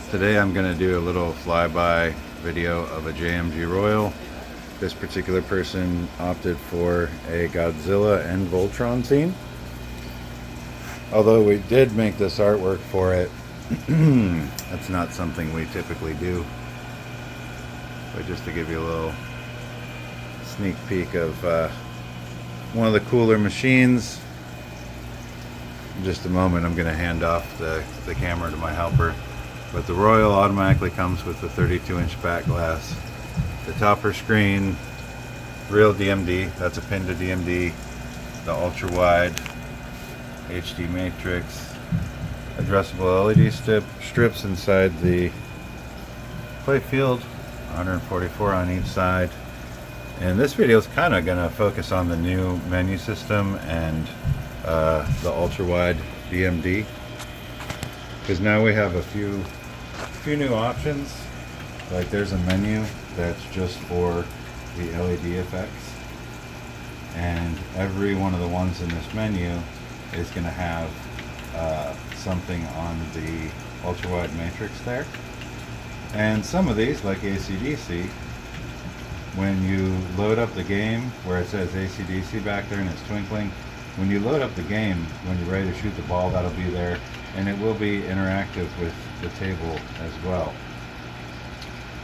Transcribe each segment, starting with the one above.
Today I'm going to do a little flyby video of a JMG Royal. This particular person opted for a Godzilla and Voltron theme. Although we did make this artwork for it, that's not something we typically do. But just to give you a little sneak peek of one of the cooler machines. In just a moment I'm going to hand off the camera to my helper. But the Royal automatically comes with the 32-inch back glass, the topper screen, real DMD, that's a pin to DMD, the ultra wide HD matrix, addressable LED strips inside the Playfield, 144 on each side. And this video is kind of going to focus on the new menu system and the ultra wide DMD, because now we have a few new options. Like there's a menu that's just for the LED effects, and every one of the ones in this menu is going to have something on the ultra wide matrix there. And some of these, like AC/DC, when you load up the game where it says AC/DC back there and it's twinkling, when you load up the game, when you're ready to shoot the ball, that'll be there, and it will be interactive with the table as well.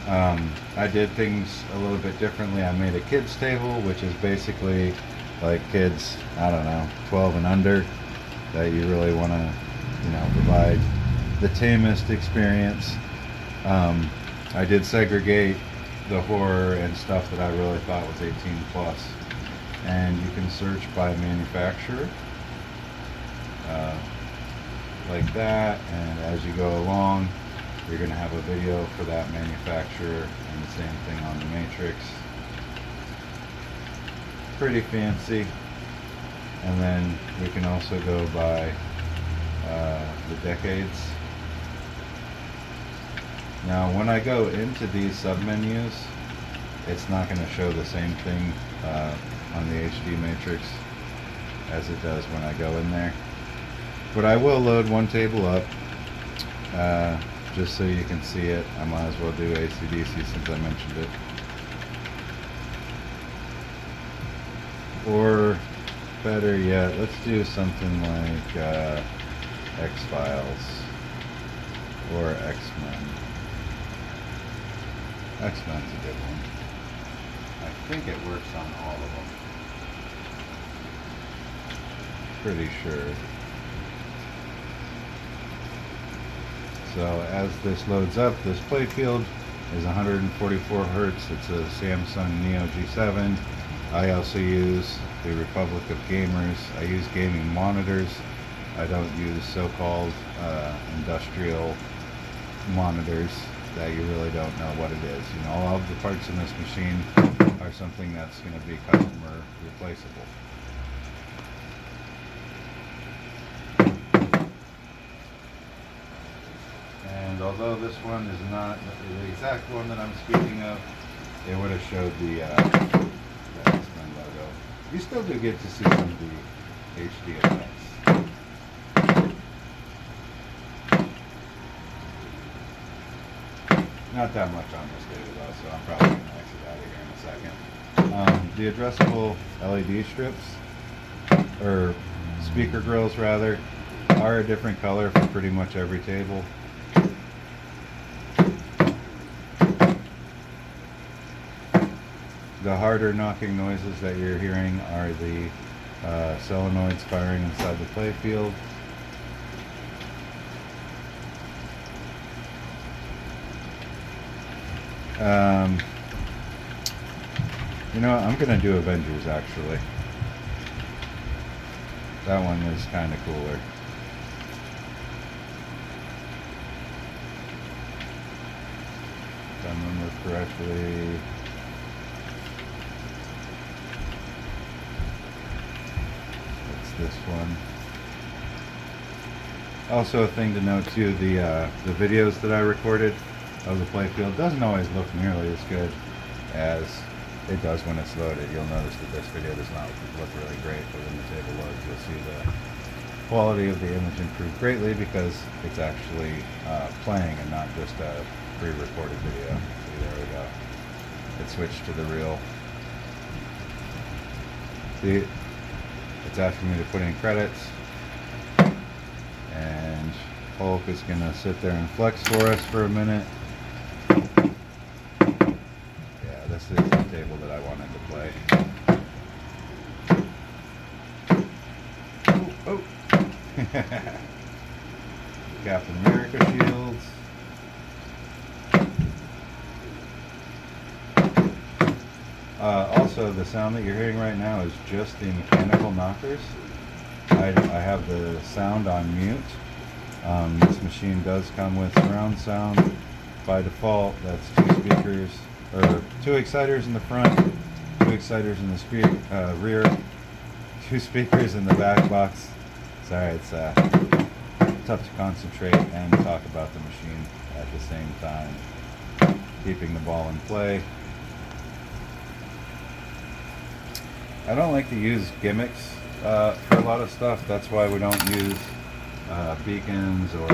I did things a little bit differently. I made a kids table, which is basically like kids, I don't know, 12 and under, that you really want to, provide the tamest experience. I did segregate the horror and stuff that I really thought was 18 plus. And you can search by manufacturer like that, and as you go along you're going to have a video for that manufacturer, and the same thing on the matrix. Pretty fancy. And then we can also go by the decades. Now when I go into these submenus, it's not going to show the same thing on the HD matrix as it does when I go in there. But I will load one table up just so you can see it. I might as well do AC/DC since I mentioned it. Or better yet, let's do something like X-Files or X-Men. X-Men's a good one. I think it works on all of them. Pretty sure. So as this loads up, this Playfield is 144 Hertz. It's a Samsung Neo G7. I also use the Republic of Gamers. I use gaming monitors. I don't use so-called industrial monitors that you really don't know what it is. All of the parts in this machine are something that's going to be customer replaceable. And although this one is not the exact one that I'm speaking of, it would have showed the X-Men logo. You still do get to see some of the HD effects. Not that much on this data though, so I'm probably going to exit out of here in a second. The addressable LED strips, or speaker grills rather, are a different color for pretty much every table. The harder knocking noises that you're hearing are the solenoids firing inside the Playfield. I'm going to do Avengers actually. That one is kind of cooler. If I remember correctly. It's this one. Also a thing to note too, the videos that I recorded of the Playfield doesn't always look nearly as good as it does when it's loaded. You'll notice that this video does not look really great, but when the table loads you'll see the quality of the image improved greatly because it's actually playing and not just a pre-recorded video. See, there we go. It switched to the real. See, it's asking me to put in credits, and Hulk is going to sit there and flex for us for a minute. Yeah, this is the table that I wanted to play. Oh. Captain America shields. Also, the sound that you're hearing right now is just the mechanical knockers. I have the sound on mute. This machine does come with surround sound by default. That's 2 speakers, or 2 exciters in the front, 2 exciters in the rear, 2 speakers in the back box. Sorry, it's tough to concentrate and talk about the machine at the same time. Keeping the ball in play. I don't like to use gimmicks for a lot of stuff. That's why we don't use beacons or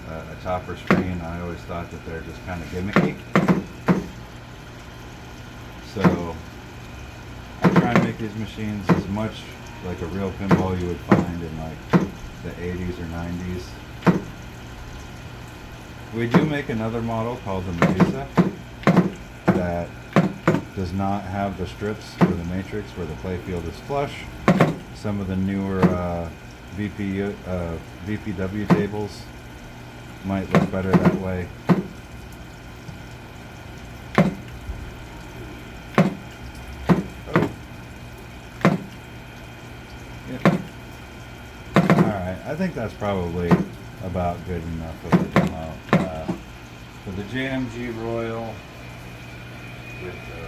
a topper screen. I always thought that they're just kind of gimmicky. So I try and make these machines as much like a real pinball you would find in like the 80s or 90s. We do make another model called the Medusa that does not have the strips for the matrix where the playfield is flush. Some of the newer VPW tables might look better that way. Alright, I think that's probably about good enough of a demo. For the JMG Royal with the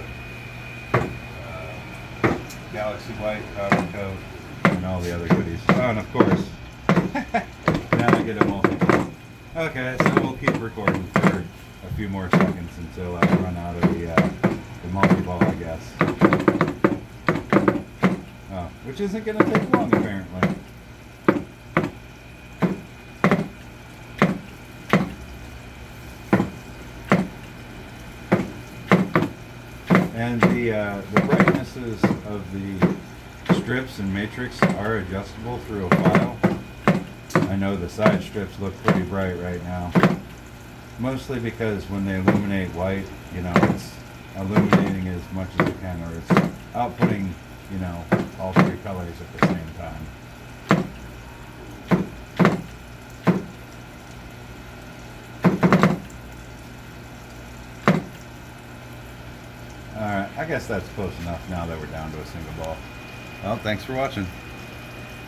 Galaxy White powder coat and all the other goodies. Oh, and of course, now I get a multi-ball. Okay, so we'll keep recording for a few more seconds until I run out of the multi-ball, I guess. Oh, which isn't going to take long, apparently. And the brightnesses of the strips and matrix are adjustable through a file. I know the side strips look pretty bright right now. Mostly because when they illuminate white, you know, it's illuminating as much as it can, or it's outputting, you know, all 3 colors at the same time. Alright, I guess that's close enough now that we're down to a single ball. Well, thanks for watching.